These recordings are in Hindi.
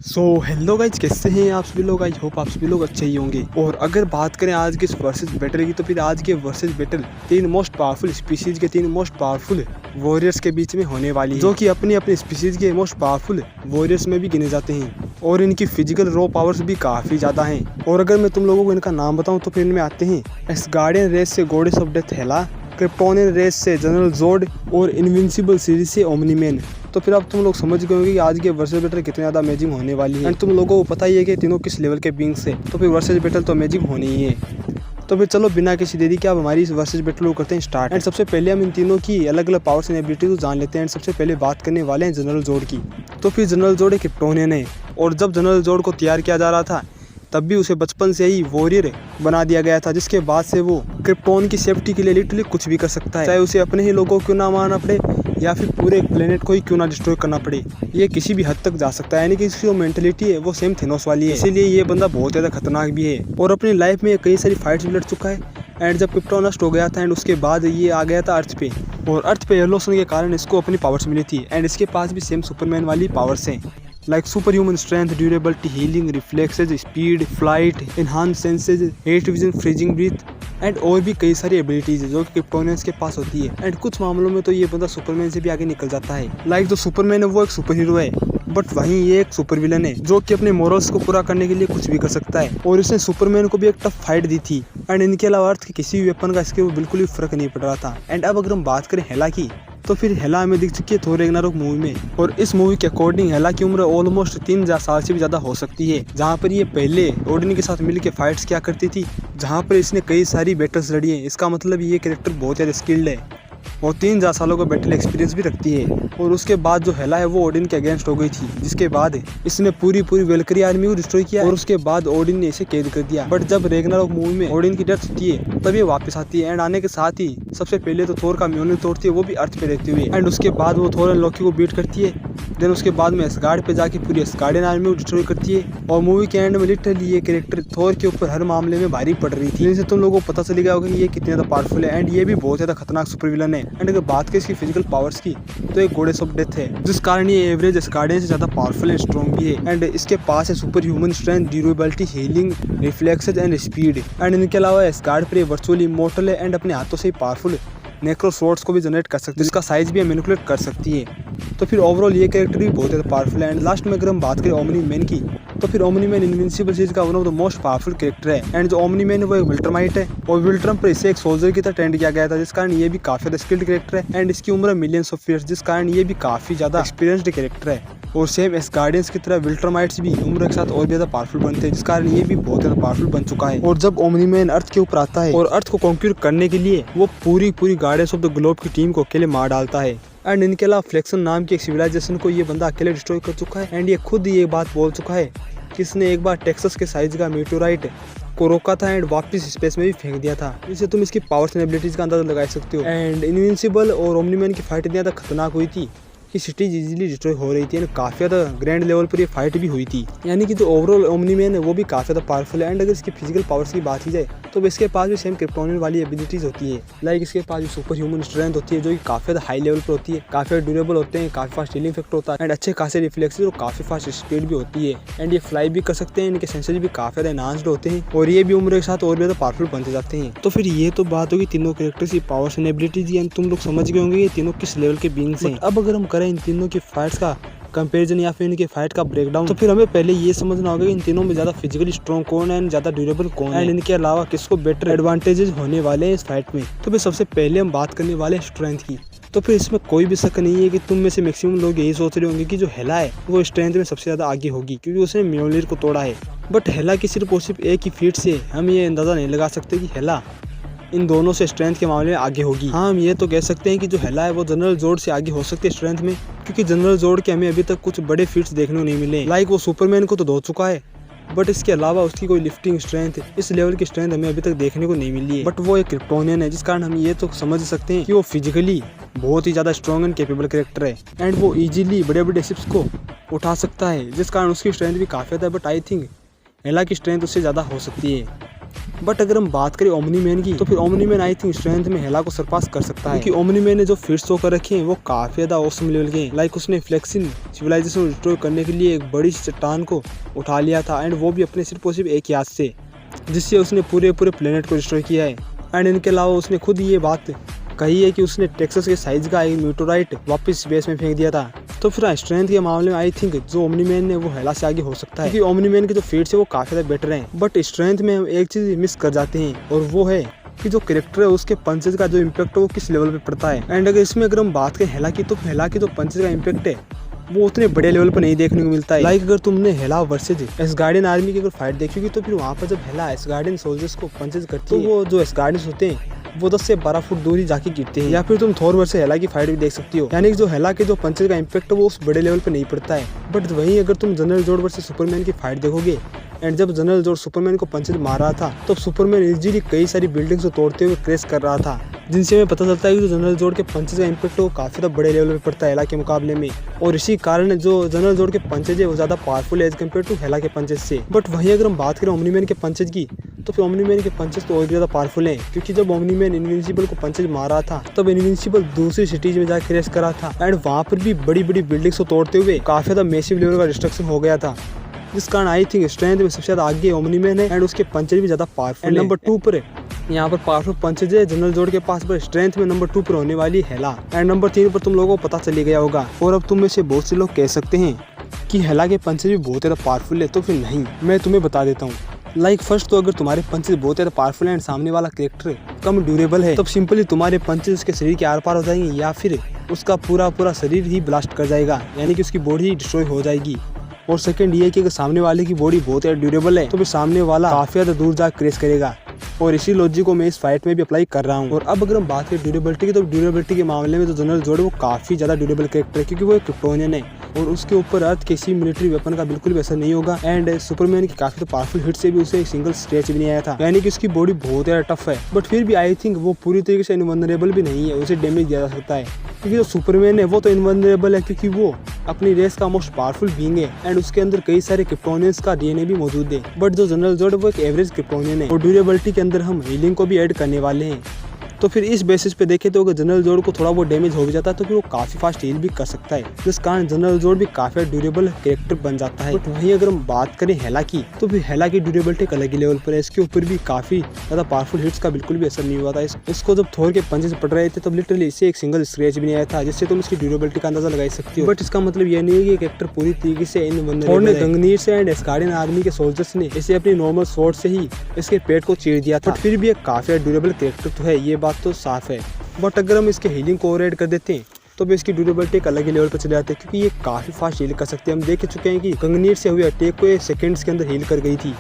हेलो गाइज, कैसे हैं आप सभी लोग। आई होप आप सभी लोग अच्छे ही होंगे। और अगर बात करें आज के इस वर्सेस बैटल की, तो फिर आज के वर्सेस बैटल तीन मोस्ट पावरफुल स्पीशीज के तीन मोस्ट पावरफुल वॉरियर्स के बीच में होने वाली है, जो कि अपनी अपनी स्पीशीज के मोस्ट पावरफुल वॉरियर्स में भी गिने जाते हैं और इनकी फिजिकल रॉ पावर्स भी काफी ज्यादा हैं। और अगर मैं तुम लोगों को इनका नाम बताऊं तो फिर इनमें आते हैं एस्गार्डियन रेस से goddess of death Hela, Kryptonian race से जनरल जोड और इनविंसिबल सीरीज से ओमनीमैन। तो फिर अब तुम लोग समझ गए होंगे कि आज के वर्सेस बैटल कितने ज़्यादा अमेजिंग होने वाली है। एंड तुम लोगों को पता ही है कि तीनों किस लेवल के बींग्स है, तो फिर वर्सेस बैटल तो अमेजिंग होनी ही है। तो फिर चलो बिना किसी देरी के अब हमारी इस वर्सेस बैटल को करते हैं स्टार्ट। एंड सबसे पहले हम इन तीनों की अलग अलग पावर्स एंड एबिलिटीज को जान लेते हैं। एंड सबसे पहले बात करने वाले हैं जनरल जोड की। तो फिर जनरल जोड एक क्रिप्टोनियन है, और जब जनरल जोड को तैयार किया जा रहा था तब भी उसे बचपन से ही वॉरियर बना दिया गया था, जिसके बाद से वो क्रिप्टोन की सेफ्टी के लिए लिटरली कुछ भी कर सकता है, चाहे उसे अपने ही लोगों को क्यों ना मारना पड़े या फिर पूरे प्लेनेट को ही क्यों ना डिस्ट्रॉय करना पड़े। ये किसी भी हद तक जा सकता है, यानी कि इसकी जो मेंटलिटी है वो सेम थेनोस वाली है। इसीलिए ये बंदा बहुत ज़्यादा खतरनाक भी है और अपनी लाइफ में कई सारी फाइट्स भी लड़ चुका है। एंड जब क्रिप्टोन नष्ट हो गया था एंड उसके बाद ये आ गया था अर्थ पे, और अर्थ पे एवोल्यूशन के कारण इसको अपनी पावर्स मिली थी। एंड इसके पास भी सेम सुपरमैन वाली पावर्स हैं, like super human strength, durability, healing, reflexes, speed, flight, enhance senses, heat vision, freezing breath and और भी कई सारी एबिलिटीज जो कि क्रिप्टोनियंस के पास होती है। एंड कुछ मामलों में तो ये बंदा सुपरमैन से भी आगे निकल जाता है। लाइक जो सुपरमैन है वो एक सुपर हीरो है, बट वहीं ये एक सुपर विलन है जो कि अपने मोरल्स को पूरा करने के लिए कुछ भी कर सकता है। और इसने सुपरमैन को भी एक टफ फाइट दी थी। एंड इनके अलावा अर्थ के किसी भी वेपन का इसके बिल्कुल भी फर्क नहीं पड़ रहा था। एंड अब अगर हम बात करें हेला की, तो फिर हेला हमें दिख चुकी है थोर रैग्नारोक मूवी में, और इस मूवी के अकॉर्डिंग हेला की उम्र ऑलमोस्ट 3000 साल से भी ज्यादा हो सकती है। जहाँ पर ये पहले ओडिन के साथ मिलकर फाइट्स किया करती थी, जहाँ पर इसने कई सारी बैटल्स लड़ी है। इसका मतलब ये कैरेक्टर बहुत ज़्यादा स्किल्ड है और 3000 सालों का बैटल एक्सपीरियंस भी रखती है। और उसके बाद जो हेला है वो ओडिन के अगेंस्ट हो गई थी, जिसके बाद इसने पूरी वेलकरी आर्मी को डिस्ट्रॉय किया और उसके बाद ओडिन ने इसे कैद कर दिया। बट जब रैग्नारोक मूवी में ओडिन की डेथ होती है तब ये वापस आती है। एंड आने के साथ ही सबसे पहले तो थोर का म्योनिल तोड़ती है, वो भी अर्थ पे रहती हुई। एंड उसके बाद वो थोर एंड लोकी को बीट करती है। देन उसके बाद में एस्गार्ड पे जाके पूरी एस्गार्डियन आर्मी को डिस्ट्रॉय करती है। और मूवी के एंड में लिटरली ये कैरेक्टर थोर के ऊपर हर मामले में भारी पड़ रही थी, जिनसे तुम लोगों को पता चल गया होगा कि ये कितने ज्यादा पावरफुल है। एंड ये भी बहुत ज्यादा खतरनाक सुपर विलन है। एंड अगर बात करें इसकी फिजिकल पावर्स की, तो एक गॉडेस ऑफ डेथ है, जिस कारण ये एवरेज एस्गार्डियन से ज्यादा पावरफुल एंड स्ट्रॉन्ग भी है। एंड इसके पास है super human strength, durability, healing, reflexes and speed. And इनके अलावा एस्गार्ड पर वर्चुअली इमॉर्टल है एंड अपने हाथों से ही पावरफुल नेक्रो स्वॉर्ड्स को भी जनरेट कर सकती है, जिसका साइज भी मैनिपुलेट कर सकती है। तो फिर ओवरऑल ये कैरेक्टर भी बहुत ज़्यादा पावरफुल है। एंड लास्ट में अगर हम बात करें ओमनीमैन की, तो फिर ओमनीमैन इनविंसिबल सीरीज का one of the most powerful character है। एंड जो ओमनीमैन है वो एक विल्ट्रमाइट है, और विल्ट्रम पर इसे एक सोल्जर की तरह ट्रेंड किया गया था, जिस कारण ये भी काफी ज्यादा स्किल्ड कैरेक्टर है। एंड इसकी उम्र मिलियंस ऑफ ईयर्स, जिस कारण ये भी काफी ज्यादा एक्सपीरियंस्ड कैरेक्टर है। और सेम एस्गार्डियंस की तरह विल्ट्रमाइट्स भी उम्र के साथ और भी ज्यादा पावरफुल बनते हैं, जिस कारण ये भी बहुत ज्यादा पावरफुल बन चुका है। और जब ओमनीमैन अर्थ के ऊपर आता है और अर्थ को कॉन्क्यूर करने के लिए वो पूरी गार्डियंस ऑफ द ग्लोब की टीम को अकेले मार डालता है। एंड इनके अलावा फ्लेक्सन नाम की एक सिविलाइजेशन को ये बंदा अकेले डिस्ट्रॉय कर चुका है। एंड ये खुद ये बात बोल चुका है कि इसने एक बार टेक्सास के साइज का मीटोराइट को रोका था एंड वापस स्पेस में भी फेंक दिया था। इससे तुम इसकी पावर्स एंड एबिलिटीज का अंदाजा लगा सकते हो। एंड इनविंसिबल और ओमनीमैन की फाइट इतनी ज्यादा खतरनाक हुई थी कि सिटीज इजीली डिस्ट्रॉय हो रही थी। एंड काफ़ी ज़्यादा ग्रैंड लेवल पर ये फाइट भी हुई थी, यानी कि जो ओवरऑल ओमनीमैन है वो भी काफ़ी ज़्यादा पावरफुल है। एंड अगर इसकी फिजिकल पावर्स की बात की जाए तो इसके पास भी सेम क्रिप्टोनियन वाली एबिलिटीज होती है। लाइक इसके पास भी सुपर ह्यूमन स्ट्रेंथ होती है, जो कि काफ़ी ज़्यादा हाई लेवल पर होती है, काफ़ी ड्यूरेबल होते हैं, काफ़ी फास्ट हीलिंग इफेक्ट होता है, एंड अच्छे खासे रिफ्लेक्सेस और काफ़ी फास्ट स्पीड भी होती है। एंड ये फ्लाई भी कर सकते हैं, इनके सेंसर भी काफ़ी ज़्यादा एनहांस्ड होते हैं, और ये भी उम्र के साथ और भी ज़्यादा पावरफुल बनते जाते हैं। तो फिर ये तो बात होगी तीनों कैरेक्टर्स की पावर्स एंड एबिलिटीज, एंड तुम लोग समझ गए होंगे ये तीनों किस लेवल के बीइंग्स हैं। अब अगर हम करें इन तीनों की फाइट्स का कंपैरिजन या फिर इनके फाइट का ब्रेकडाउन, तो फिर हमें पहले ये समझना होगा कि इन तीनों में ज्यादा फिजिकली स्ट्रॉन्ग कौन है एंड ज्यादा ड्यूरेबल कौन है, एंड इनके अलावा किसको बेटर एडवांटेजेस होने वाले हैं इस फाइट में। तो फिर सबसे पहले हम बात करने वाले हैं स्ट्रेंथ की। तो फिर इसमें कोई भी शक नहीं है कि तुम में से मैक्सिमम लोग यही सोच रहे होंगे कि जो हेला है वो स्ट्रेंथ में सबसे ज्यादा आगे होगी, क्योंकि उसने म्योलिर को तोड़ा है। बट हेला की सिर्फ और सिर्फ एक ही फीट से हम ये अंदाजा नहीं लगा सकते कि हेला इन दोनों से स्ट्रेंथ के मामले में आगे होगी। हाँ, हम ये तो कह सकते हैं कि जो हेला है वो जनरल जोड से आगे हो सकती है स्ट्रेंथ में, क्योंकि जनरल जोड के हमें अभी तक कुछ बड़े फीट्स देखने को नहीं मिले। लाइक वो सुपरमैन को तो धो चुका है, बट इसके अलावा उसकी कोई लिफ्टिंग स्ट्रेंथ, इस लेवल की स्ट्रेंथ हमें अभी तक देखने को नहीं मिली है। बट वो एक क्रिप्टोनियन है, जिस कारण हम ये तो समझ सकते हैं कि वो फिजिकली बहुत ही ज्यादा स्ट्रॉन्ग एंड कैपेबल कैरेक्टर है। एंड वो इजीली बड़े बड़े शिप्स को उठा सकता है, जिस कारण उसकी स्ट्रेंथ भी काफी ज्यादा है। बट आई थिंक हेला की स्ट्रेंथ उससे ज्यादा हो सकती है। बट अगर हम बात करें ओमनी मैन की, तो फिर omni man I think strength में हेला को सरपास कर सकता है, क्योंकि ओमनी मैन ने जो फीट्स शो कर रखे हैं वो काफी ज्यादा ऑसम लेवल के हैं। लाइक उसने फ्लेक्सिन सिविलाइजेशन को डिस्ट्रॉय करने के लिए एक बड़ी चट्टान को उठा लिया था, एंड वो भी अपने सिर्फ और सिर्फ एक ही हाथ से, जिससे उसने पूरे प्लेनेट को डिस्ट्रॉय किया है। एंड इनके अलावा उसने खुद ये बात कही है कि उसने टेक्सास के साइज का एक मीटोराइट वापस स्पेस में फेंक दिया था। तो फिर स्ट्रेंथ के मामले में आई थिंक जो ओमनी मैन है वो हेला से आगे हो सकता है, क्योंकि ओमनी मैन के जो फीट्स है वो काफी ज्यादा बेटर हैं। बट स्ट्रेंथ में हम एक चीज मिस कर जाते हैं, और वो है कि जो कैरेक्टर है उसके पंचेज का जो इम्पैक्ट है वो किस लेवल पे पड़ता है। एंड अगर इसमें अगर हम बात करें हेला की, तो हेला की जो पंचेज का इम्पैक्ट है वो उतने बड़े लेवल पर नहीं देखने को मिलता है। लाइक अगर तुमने हेला वर्सेज एसगार्डियन आर्मी की अगर फाइट देखी होगी, तो फिर वहाँ पर जब हेला एसगार्डियन सोल्जर्स को पंचेज करती है, तो वो जो एसगार्डियंस होते हैं वो 10 से 12 फुट दूर ही जाके गिरते हैं। या फिर तुम थोर वर्सेस हेला की फाइट भी देख सकती हो, यानी कि जो हेला के जो पंचेज का इम्पैक्ट है वो उस बड़े लेवल पे नहीं पड़ता है। बट वहीं अगर तुम जनरल जोड वर्सेस सुपरमैन की फाइट देखोगे, एंड जब जनरल जोड सुपरमैन को पंचेज मार रहा था, तो सुपरमैन इजीली कई सारी बिल्डिंग्स को तोड़ते हुए क्रैश कर रहा था, जिनसे हमें पता चलता है कि जो जनरल जोड के पंचेज का इम्पैक्ट है वो काफी ज्यादा बड़े लेवल पे पड़ता है हेला के मुकाबले में। और इसी कारण जो जनरल जोड के पंचेज है वो ज्यादा पावरफुल है एज कम्पेयर टू हेला के पंचेज से। बट वहीं अगर हम बात करें ओमनी मैन के पंचेज की, तो फिर ओमनी मैन के पंचेज तो और भी ज्यादा पावरफुल हैं, क्योंकि जब ओमनी मैन इनविंसिबल को पंचेज मारा था, तब इनविंसिबल दूसरी सिटीज में जाकर क्रैश करा था, एंड वहाँ पर भी बड़ी बड़ी बिल्डिंग्स को तोड़ते हुए काफी ज्यादा मैसिव लेवल का डिस्ट्रक्शन हो गया था, जिस कारण आई थिंक स्ट्रेंथ में सबसे ज्यादा आगे ओमनी मैन है, एंड उसके पंचेज भी ज्यादा पावरफुल है। नंबर 2 पर यहाँ पर पावरफुल पंचेज है जनरल जोड के पास, पर स्ट्रेंथ में नंबर 2 पर होने वाली हेला, एंड नंबर 3 पर तुम लोगों को पता चली गया होगा। और अब तुम में से बहुत से लोग कह सकते हैं कि हेला के पंचेज भी बहुत ज्यादा पावरफुल है, तो फिर नहीं, मैं तुम्हें बता देता हूँ। लाइक फर्स्ट तो अगर तुम्हारे पंचेज बहुत ज्यादा पावरफुल है एंड सामने वाला कैरेक्टर कम ड्यूरेबल है, तब सिंपली तुम्हारे पंचेज उसके शरीर के आर पार हो जाएंगे, या फिर उसका पूरा शरीर ही ब्लास्ट कर जाएगा, यानी कि उसकी बॉडी ही डिस्ट्रॉय हो जाएगी। और सेकंड ये है कि अगर सामने वाले की बॉडी बहुत ज्यादा ड्यूरेबल है, तो फिर सामने वाला काफी ज्यादा दूर जाकर क्रैश करेगा। और इसी लॉजिक को मैं इस फाइट में भी अप्लाई कर रहा हूँ। और अब अगर हम बात करें ड्यूरेबिलिटी की, तो ड्यूरेबिलिटी के मामले में जो जनरल जोड है वो काफी ज्यादा ड्यूरेबल कैरेक्टर है, क्योंकि वो एक क्रिप्टोनियन है और उसके ऊपर अर्थ किसी मिलिट्री वेपन का बिल्कुल भी असर नहीं होगा। एंड सुपरमैन की काफी पावरफुल हिट से भी उसे एक सिंगल स्क्रैच भी नहीं आया था, यानी कि उसकी बॉडी बहुत ज्यादा टफ है। बट फिर भी आई थिंक वो पूरी तरीके से इनवल्नरेबल भी नहीं है, उसे डैमेज दिया जा सकता है, क्योंकि जो सुपरमैन है वो तो इनवल्नरेबल है, क्योंकि वो अपनी रेस का मोस्ट पावरफुल बीइंग है, एंड उसके अंदर कई सारे क्रिप्टोनियंस का डीएनए भी मौजूद है। बट जो जनरल जोड है वो एक एवरेज क्रिप्टोनियन है, और ड्यूरेबिलिटी के अंदर हम हीलिंग को भी ऐड करने वाले हैं। तो फिर इस बेसिस पे देखें तो अगर जनरल जोड को थोड़ा बहुत डैमेज हो भी जाता है, तो फिर वो काफी फास्ट हील भी कर सकता है, जिस कारण जनरल जोड भी काफी ड्यूरेबल कैरेक्टर बन जाता है। बट वहीं अगर हम बात करें हेला की, तो फिर हेला की ड्यूरेबिलिटी एक अलग ही लेवल पर है, इसके ऊपर भी काफी ज्यादा पावरफुल हिट्स का बिल्कुल भी असर नहीं हुआ था। इसको जब थोर के पंचेस पड़ रहे थे, तब लिटरली इसे एक सिंगल स्क्रैच भी नहीं आया था, जिससे तुम इसकी ड्यूरेबिलिटी का अंदाजा लगा सकती हो। बट इसका मतलब ये नहीं है कि कैरेक्टर पूरी तरीके से इनवल्नरेबल है। गंगनीर से एंड एसगार्डियन आर्मी के सोल्जर्स ने इसे अपनी नॉर्मल स्वॉर्ड से ही इसके पेट को चीर दिया था, फिर भी एक काफी ड्यूरेबल कैरेक्टर तो है, ये बात तो साफ है। बट अगर हम इसके हीलिंग को ओवर ऐड कर देते हैं, तो भी इसकी ड्यूरेबिलिटी एक अलग ही लेवल पर चले जाते हैं, क्योंकि ये काफी फास्ट हील कर सकते हैं। हम देख चुके हैं कि गंगनीर से हुए अटैक को 1 सेकंड्स के अंदर हील कर गई थी।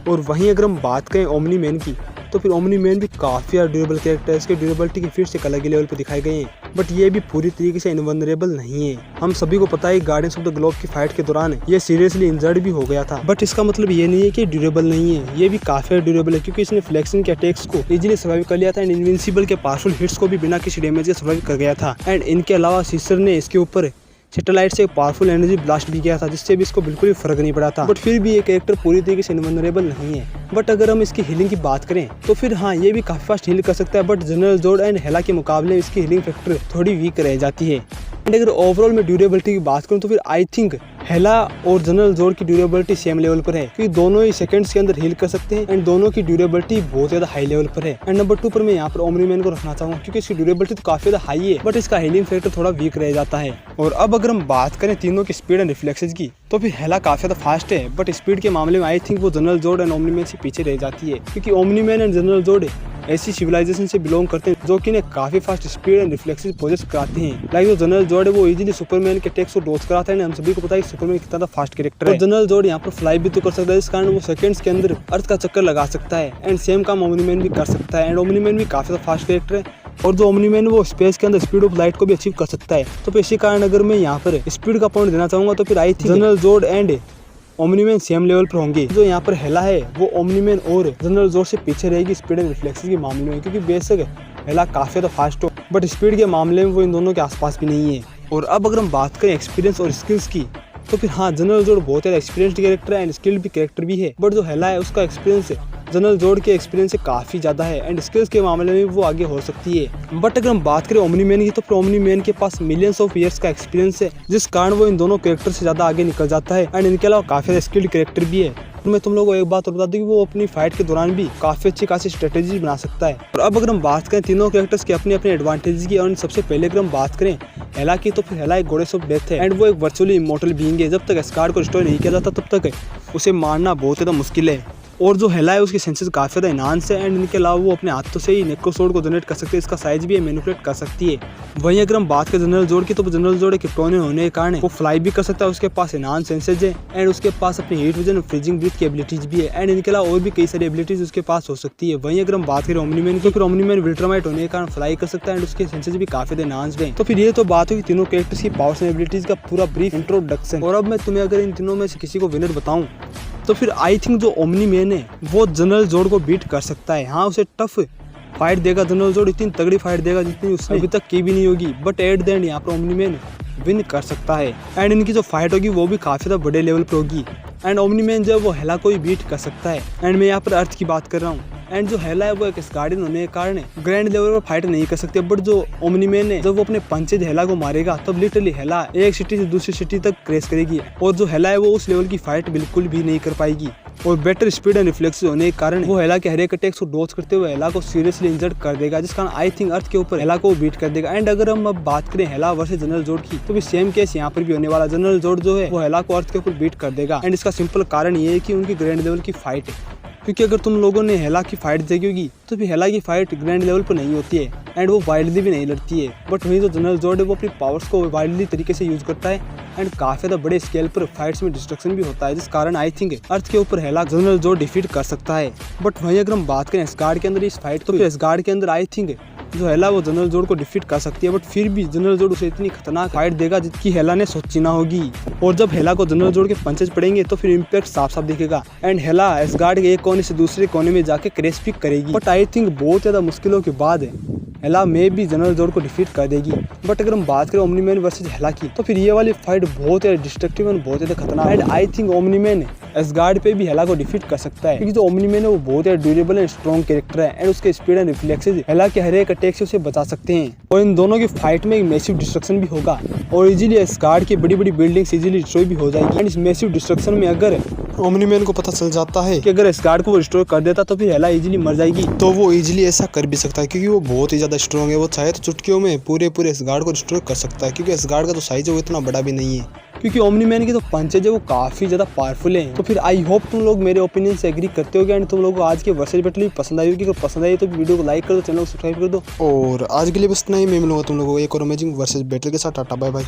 और वहीं अगर हम बात करें ओमनी मैन की, तो फिर ओमनी मैन भी काफी ज्यादा ड्यूरेबल कैरेक्टर है, इसके ड्यूरेबिलिटी की फीट्स एक अलग ही लेवल पर दिखाए गए हैं, बट ये भी पूरी तरीके से इनवल्नरेबल नहीं है। हम सभी को पता है गार्डियंस ऑफ द ग्लोब की फाइट के दौरान ये सीरियसली इंजर्ड भी हो गया था, बट इसका मतलब ये नहीं है कि ड्यूरेबल नहीं है, ये भी काफी ड्यूरेबल है, क्योंकि इसने फ्लेक्सिन के अटैक्स को इजीली सर्वाइव कर लिया था, एंड इनविंसिबल के पावरफुल हिट्स को भी बिना किसी डैमेज के सर्वाइव कर गया था। एंड इनके अलावा सीसर ने इसके ऊपर सैटेलाइट से एक पावरफुल एनर्जी ब्लास्ट भी किया था, जिससे भी इसको बिल्कुल भी फर्क नहीं पड़ा था। बट फिर भी ये कैरेक्टर पूरी तरीके से इनवल्नरेबल नहीं है। बट अगर हम इसकी हीलिंग की बात करें, तो फिर हाँ, ये भी काफी फास्ट हील कर सकता है, बट जनरल जोड एंड हेला के मुकाबले इसकी हीलिंग फैक्टर थोड़ी वीक रह जाती है। एंड अगर ओवरऑल में ड्यूरेबिलिटी की बात करूँ, तो फिर आई थिंक हेला और जनरल जोड की ड्यूरेबिलिटी सेम लेवल पर है, क्योंकि दोनों ही सेकंड्स के अंदर हील कर सकते हैं, एंड दोनों की ड्यूरेबिलिटी बहुत ज्यादा हाई लेवल पर है। एंड नंबर 2 पर मैं यहाँ पर ओमनी मैन को रखना चाहूँगा, क्योंकि इसकी ड्यूरेबिलिटी तो काफी ज्यादा हाई है, बट इसका हीलिंग फैक्टर थोड़ा वीक रह जाता है। और अब अगर हम बात करें तीनों की स्पीड एंड रिफ्लेक्सेस की, तो फिर हेला काफी ज्यादा फास्ट है, बट स्पीड के मामले में आई थिंक वो जनरल जोड एंड ओमनी मैन से पीछे रह जाती है, क्योंकि ओमनी मैन एंड जनरल जोड ऐसी सिविलाइजेशन से बिलोंग करते हैं जो कि इन्हें काफी fast speed and reflexes possess कराते हैं। लाइक जो जनरल जोड है वो इजीली सुपरमैन के अटैक्स को डॉज कराता है, हम सभी को पता है सुपरमैन कितना फास्ट कैरेक्टर है। जनरल जोड यहाँ पर फ्लाई भी तो कर सकता है, इस कारण वो सेकंड्स के अंदर अर्थ का चक्कर लगा सकता है, एंड सेम काम ओमनी मैन भी कर सकता है। एंड ओमनी मैन भी काफी फास्ट कैरेक्टर है, और जो ओमनी मैन वो स्पेस के अंदर स्पीड ऑफ लाइट को भी अचीव कर सकता है। तो फिर इसी कारण अगर मैं यहाँ पर स्पीड का पॉइंट देना चाहूंगा, तो फिर आई थिंक जनरल जोड and omni man same level पर होंगे। जो यहाँ पर हेला है वो ओमनी मैन और जनरल जोड से पीछे रहेगी स्पीड एंड रिफ्लेक्सेस के मामले में, क्योंकि बेशक हेला काफी ज्यादा फास्ट हो, बट स्पीड के मामले में वो इन दोनों के आसपास भी नहीं है। और अब अगर हम बात करें एक्सपीरियंस और स्किल्स की, तो फिर हाँ, जनरल जोड बहुत ज़्यादा एक्सपीरियंस्ड कैरेक्टर है एंड स्किल्ड भी कैरेक्टर भी है, बट जो हेला है उसका एक्सपीरियंस जनरल जोड के एक्सपीरियंस से काफ़ी ज़्यादा है एंड स्किल्स के मामले में वो आगे हो सकती है। बट अगर हम बात करें ओमनी मैन की, तो फिर ओमनी मैन के पास मिलियंस ऑफ ईयर्स का एक्सपीरियंस है, जिस कारण वो इन दोनों कैरेक्टर से ज़्यादा आगे निकल जाता है एंड इनके अलावा काफ़ी ज़्यादा स्किल्ड कैरेक्टर भी है। मैं तुम लोगों को एक बात और बता दूं कि वो अपनी फाइट के दौरान भी काफ़ी अच्छी खासी स्ट्रेटेजी बना सकता है। और अब अगर हम बात करें तीनों कैरेक्टर्स के अपने अपने एडवांटेज की, और सबसे पहले अगर हम बात करें हेला की, तो फिर हेला एक गॉडेस ऑफ डेथ है एंड वो एक वर्चुअली इमॉर्टल बीइंग है। जब तक एस्गार्ड को रिस्टोर नहीं किया जाता तब तक उसे मारना बहुत ज़्यादा मुश्किल है। और जो हेला है उसके सेंसेस काफ़ी ज़्यादा एनहांस है एंड इनके अलावा वो अपने हाथों से ही नेक्रोसोर्ड को जनरेट कर सकते हैं, इसका साइज भी मैनिपुलेट कर सकती है। वहीं अगर हम बात करें जनरल जोड की, तो जनरल जोड एक क्रिप्टोनियन होने के कारण वो फ्लाई भी कर सकता है, उसके पास एनहांस सेंसेज है एंड उसके पास अपनी हीट विजन और फ्रीजिंग ब्रीथ की एबिलिटीज भी है एंड इनके अलावा और भी कई सारी एबिलिटीज उसके पास हो सकती है। वहीं अगर हम बात करें ओमनी मैन की, फिर ओमनी मैन विल्ट्रामाइट होने के कारण फ्लाई कर सकता है एंड उसके सेंसेज भी काफ़ी ज़्यादा एनहांस्ड है। तो फिर ये तो बात हुई तीनों कैरेक्टर्स की पावर्स एंड एबिलिटीज का पूरा ब्रीफ इंट्रोडक्शन। और अब मैं तुम्हें अगर इन तीनों में से किसी को विनर बताऊं, तो फिर आई थिंक जो ओमनी मैन है वो जनरल जोड को बीट कर सकता है। हाँ, उसे टफ फाइट देगा जनरल जोड, इतनी तगड़ी फाइट देगा जितनी उसने अभी तक की भी नहीं होगी, बट एट द एंड यहाँ पर ओमनी मैन विन कर सकता है एंड इनकी जो फाइट होगी वो भी काफ़ी ज़्यादा बड़े लेवल पर होगी एंड ओमनी मैन जो है वो हेला को ही बीट कर सकता है। एंड मैं यहाँ पर अर्थ की बात कर रहा हूँ एंड जो हेला है वो एक गार्डियन होने के कारण ग्रैंड लेवल पर फाइट नहीं कर सकते, बट जो ओमनी मैन है जब वो अपने पंचेज हेला को मारेगा तब लिटरली हेला एक सिटी से दूसरी सिटी तक क्रेश करेगी और जो हेला है वो उस लेवल की फाइट बिल्कुल भी नहीं कर पाएगी। और बेटर स्पीड एंड रिफ्लेक्स होने के कारण वो हेला के हर एक अटैक्स को डॉज करते हुए हेला को सीरियसली इंजर्ड कर देगा, जिस कारण आई थिंक अर्थ के ऊपर हेला को बीट कर देगा। एंड अगर हम अब बात करें हेला वर्सेस जनरल जोड की, तो भी सेम केस यहाँ पर भी होने वाला। जनरल जोड जो है वो हेला को अर्थ के ऊपर बीट कर देगा एंड इसका सिंपल कारण ये है कि उनकी ग्रैंड लेवल की फाइट है। क्योंकि अगर तुम लोगों ने हेला की फाइट देखी होगी तो फिर हेला की फाइट ग्रैंड लेवल पर नहीं होती है एंड वो वाइल्डली भी नहीं लड़ती है, बट वहीं जो जनरल जोड है वो अपनी पावर्स को वाइल्डली तरीके से यूज करता है एंड काफी ज़्यादा बड़े स्केल पर फाइट्स में डिस्ट्रक्शन भी होता है, जिस कारण आई थिंक अर्थ के ऊपर हेला जनरल जोड डिफीट कर सकता है। बट वहीं अगर हम बात करें एस्गार्ड के अंदर इस फाइट, तो फिर एस्गार्ड के अंदर आई थिंक जो हेला वो जनरल जोड को डिफीट कर सकती है, बट फिर भी जनरल जोड उसे इतनी खतरनाक फाइट देगा जिसकी हेला ने सोची ना होगी। और जब हेला को जनरल जोड के पंचेज पड़ेंगे तो फिर इम्पैक्ट साफ साफ दिखेगा एंड हेला एस्गार्ड के एक कोने से दूसरे कोने में जाके क्रैश भी करेगी। बट आई थिंक बहुत ज़्यादा मुश्किलों के बाद हेला में भी जनरल जोड को डिफीट कर देगी। बट अगर हम बात करें ओमनी मैन वर्सेस हेला की, तो फिर ये वाली फाइट बहुत ज़्यादा डिस्ट्रक्टिव एंड बहुत ज़्यादा खतरनाक and I think omni man Asgard पे भी हेला को डिफीट कर सकता है, क्योंकि जो ओमनी मैन है वो बहुत ज़्यादा ड्यूरेबल एंड स्ट्रॉन्ग कैरेक्टर है एंड उसके स्पीड एंड रिफ्लेक्सेस हेला के हर एक अटैक से उसे बचा सकते हैं। और इन दोनों की फाइट में एक मैसिव डिस्ट्रक्शन भी होगा और इजीली एस्गार्ड की बड़ी बड़ी बिल्डिंग्स इजीली डिस्ट्रॉय भी हो जाएगी। एंड इस मैसिव डिस्ट्रक्शन में अगर ओमनी मैन को पता चल जाता है कि अगर एस्गार्ड को वो रिस्टोर कर देता तो फिर हेला इजीली मर जाएगी, तो वो इजीली ऐसा कर भी सकता है क्योंकि वो बहुत ही ज़्यादा स्ट्रॉन्ग है। वो चाहे तो चुटकियों में पूरे एस्गार्ड को रिस्टोर कर सकता है, क्योंकि एस्गार्ड का तो साइज है वो इतना बड़ा भी नहीं है, क्योंकि ओमनी मैन की जो पंचेज है वो काफ़ी ज़्यादा पावरफुल है। तो फिर आई होप तुम लोग मेरे ओपिनियन से एग्री करते होगे एंड तुम लोगों को आज के वर्सेस बैटल भी पसंद आई होगी। अगर पसंद आई तो वीडियो को लाइक कर दो, चैनल को सब्सक्राइब कर दो। और आज के लिए बस इतना ही, मैं मिलूंगा तुम लोगों को एक और अमेजिंग वर्सेस बैटल के साथ। Tata bye bye.